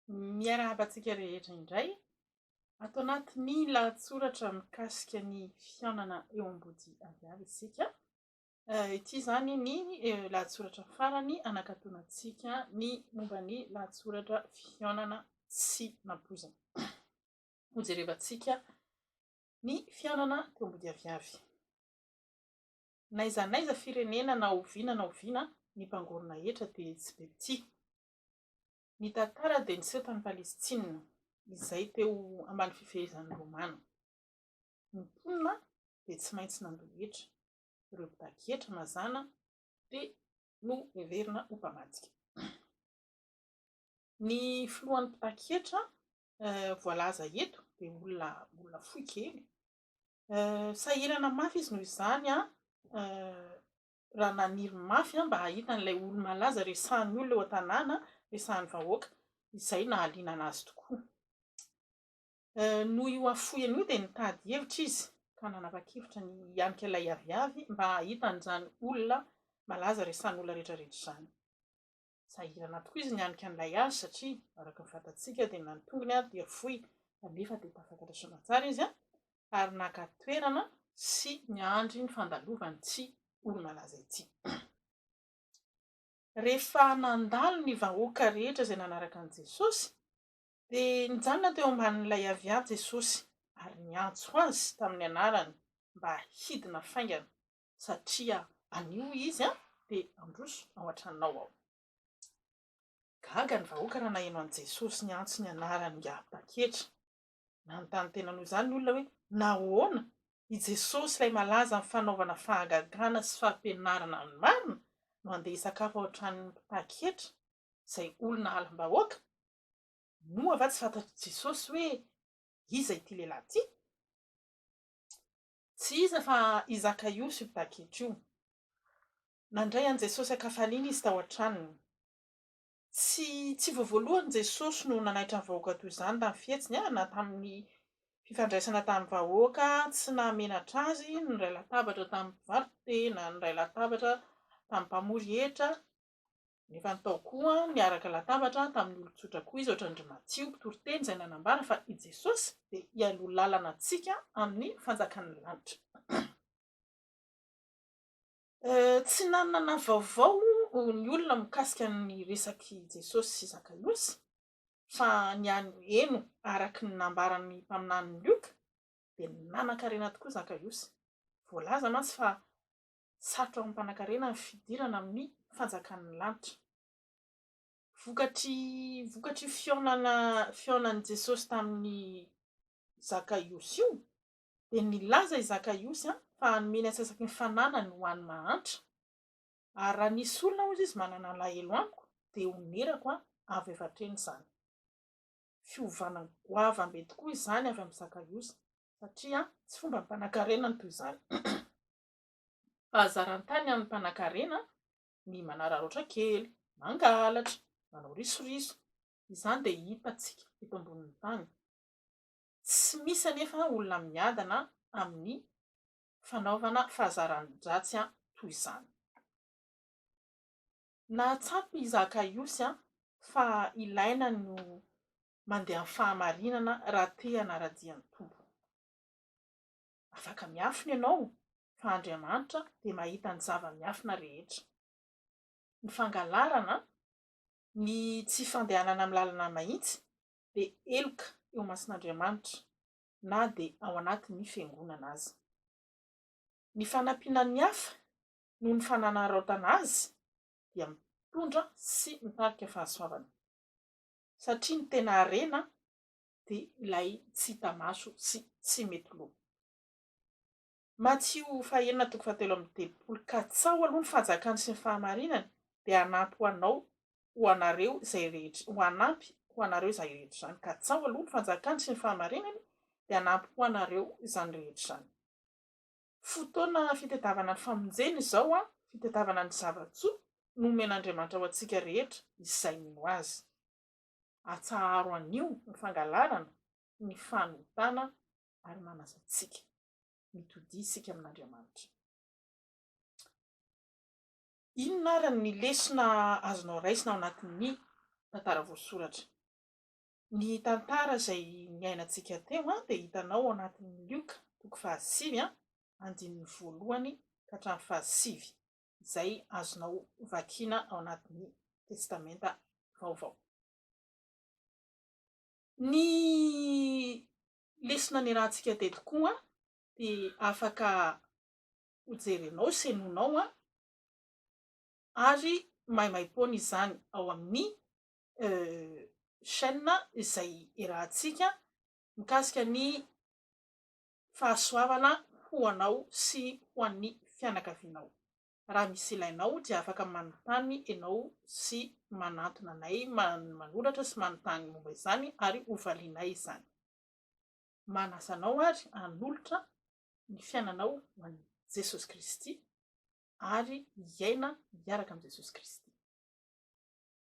Miarahaba-tsika rehetra indray ato anatin'ny lahatsoratra mikasika ny fihaonana eo ambody aviavy isika. Ity izany ny lahatsoratra farany anakatonantsika ny momba ny lahatsoratra fihaonana sy nampoizina. Hojerevantsika ny fihaonana teo ambody aviavy. Naizanaiza firenena na oviana ny mpangorona hetra dia tsy be tia. Ny tantara dia niseho tany Palestina izay teo ambany fifehezan'ny Romana. Ny mponina dia tsy maintsy nandohetra, ireo mpitaketra mazana dia no heverina ho mpamadika. Ny filohan'ny mpitaketra voalaza eto dia olona fohy kely. Sahirana mafy izy noho izany raha naniry mafy mba hahita an'ilay olo malaza resahan'ny olona eo an-tanàna, resahan'ny vahoaka, izay nahaliana anazy tokoa. Noho io afohany io dia nitady hevitra izy ka nanapa-kevitra ny hianika ilay aviavy mba hahita an'izany olona malaza resahan'ny olona rehetrarehetra izany. Sahirana tokoa izy nianika an'ilay azy satria araka ny fantatsika dia nantongony dia fohy kanefa dia tafakatra soa tsara izy ary naka toerana sy niandry ny fandalovany tsy olo malaza ity. Rehefa nandalo ny vahoaka rehetra izay nanaraka an'i Jesosy dia nijanona teo ambanin'ilay aviavy Jesosy ary niantso azy tamin'ny anarany mba hidina faingana satria anio izy dia androso ao an-tranonao ao. Gaga ny vahoaka raha naheno an'i Jesosy niantso ny anarany mpitaketra. Nanontany tena noho izany ny olona hoe nahoana i Jesosy ilay malaza amin'ny fanaovana fahagagana sy fampianarana ny marina no andeha hisakafo ao an-tranon'ny mpitaketra izay olona alim-bahoaka? Moa va tsy fantatry Jesosy hoe iza ity lehilahy ity? Tsy iza fa i Zakaiosy io mpitaketra io. Nandray an'i Jesosy hakafaliana izy tao an-tranony. Tsy voavoalohany Jesosy no nanaitra ny vahoaka toy izany tamin'ny fihetsiny na tamin'ny fifandraisana tamin'ny vahoaka, tsy namenatra azy ny iray latabatra tamin'ny mpivarotena, ny iray latabatra tamin'ny mpamory hetra, nefa nitao koa niaraka latabatra tamin'ny olon-tsotra koa izy ohatran'ny Matsio mpitoroteny izay nanambara fa i Jesosy dia hialoha lalana antsika amin'ny fanjakan'ny lanitra. Tsy nanana vaovao ny olona mikasika ny resaky Jesosy sy Zakaiosy fa eno araka ny nambaran'ny mpaminany Lioka dia nanan-karena tokoa Zakaiosy. Voalaza mantsy fa sarotra amin'ny mpanan-karena ny fidirana amin'ny fanjakan'ny lanitra. Vokatry fihaonan'i Jesosy tamin'ny Zakaiosy io dia nilaza i Zakaiosy fa hanomeny antsasaky ny fananany ho an'ny mahantra. Ary raha nisy olona hozy izy manana alahelo amiko dia omerako avy efa hatreny izany. Fiovanany goava be tokoa izany avy amin'ny Zakaiosy satria tsy fomba mpanan-karena ny toy izany. Fahazaran-tany amin'ny mpanan-karena ny manararaotra kely, mangalatra, manao risoriso. Izany dia hitantsika eto ambonin'ny tany. Tsy misy anefa olona miadana amin'ny fanaovana fahazaran-dratsy toy izany. Nahatsapy i Zakaiosy fa ilaina no mandeha amin'ny fahamarinana raha te hanaradia ny Tompo. Afaka miafina ianao fa Andriamanitra dia mahita ny zava-miafina rehetra. Ny fangalarana, ny tsy fandehanana amin'ny lalana mahitsy dia eloka eo masin'Andriamanitra na dia ao anatin'ny fiangonana aza. Ny fanampiana ny hafa noho ny fananaraotana azy dia mitondra sy mitarika fahasoavana. Satria ny tena harena dia ilay tsy hita maso sy tsy mety loha. Matsio 4:7 ka tsao aloha ny fanjakany sy ny fahamarinany dia hanampy ho anareo izay rehetra izany. Ka tsao aloha ny fanjakany sy ny fahamarinany dia hanampy ho anareo izany rehetra izany. Fotoana fitadiavana ny famonjena izao, fitadiavana ny zava-tsoa no omen'Andriamanitra ho antsika rehetra izay mino azy. Atsaharo anio ny fangalarana, ny fanotana ary manasa antsika mitodia isika amin'Andriamanitra. Inona ary ny lesona azonao raisina ao anatin'ny tantara voasoratra? Ny tantara izay niainantsika teo dia hitanao ao anatin'ny Lioka toko 15 andininy voalohany ka hatramin'ny 15. Izay azonao vakiana ao anatin'ny testamenta vaovao. Ny lesona niarahantsika teto koa dia afaka hojerenao, senoinao ary maimaimpoana izany ao amin'ny chaîne izay iarahantsika mikasika ny fahasoavana ho anao sy ho an'ny fianakavianao. Raha misy ilainao dia afaka manontany ianao sy manantona anay, manoratra sy manontany momba izany ary hovalianay izany. Manasa anao ary hanolotra ny fiainanao ho an'i Jesosy Kristy ary hiaina miaraka amin'i Jesosy Kristy.